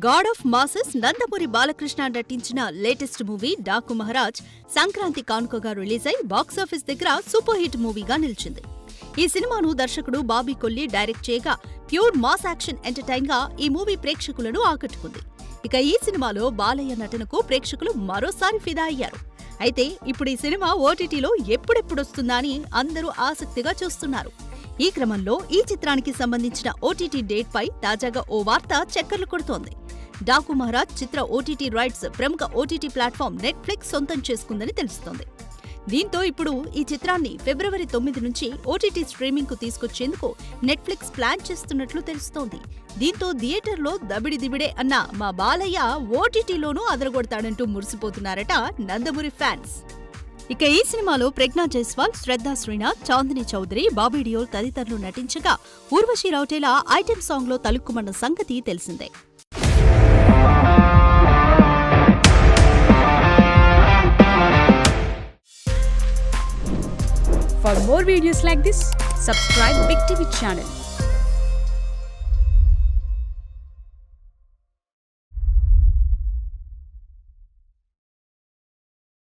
God of masses Nandamuri Balakrishna నటించిన latest movie Daaku Maharaj Sankranti కానుకగా release అయి బాక్సాఫీస్ దగ్గర సూపర్ హిట్ మూవీగా నిలిచింది. ఈ సినిమాను దర్శకుడు బాబీ కొల్లి డైరెక్ట్ చేయగా ప్యూర్ మాస్ యాక్షన్ ఎంటర్టైన్ గా ఈ మూవీ ప్రేక్షకులను ఆకట్టుకుంది. ఇక ఈ సినిమాలో బాలయ్య నటనకు ప్రేక్షకులు మరోసారి ఫిదా అయ్యారు. అయితే ఇప్పుడు ఈ సినిమా ఓటీటీలో ఎప్పుడెప్పుడొస్తుందా అని అందరూ ఆసక్తిగా చూస్తున్నారు. ఈ క్రమంలో ఈ చిత్రానికి సంబంధించిన ఓటీటీ డేట్ పై తాజాగా ఓ వార్త చక్కర్లు కొడుతోంది. డాకు మహారాజ్ చిత్ర ఓటీటీ రైట్స్ ప్రముఖ ఓటీటీ ప్లాట్ఫామ్ నెట్ఫ్లిక్స్ సొంతం చేసుకుందని తెలుస్తోంది. దీంతో ఇప్పుడు ఈ చిత్రాన్ని ఫిబ్రవరి 9 నుంచి ఓటీటీ స్ట్రీమింగ్ కు తీసుకొచ్చేందుకు నెట్ఫ్లిక్స్ ప్లాన్ చేస్తున్నట్లు తెలుస్తోంది. దీంతో థియేటర్లో దబిడిదిబిడే అన్న మా బాలయ్య ఓటీటీలోనూ అదరగొడతాడంటూ మురిసిపోతున్నారట నందమూరి ఫ్యాన్స్. ఇక ఈ సినిమాలో ప్రజ్ఞా జైస్వాల్, శ్రద్ధా శ్రీనాథ్, చాందిని చౌదరి, బాబీ డియోల్ తదితరులు నటించగా ఊర్వశి రౌటేలా ఐటెం సాంగ్ లో తలుక్కుమన్న సంగతి తెలిసిందే. For more videos like this, subscribe Big TV channel.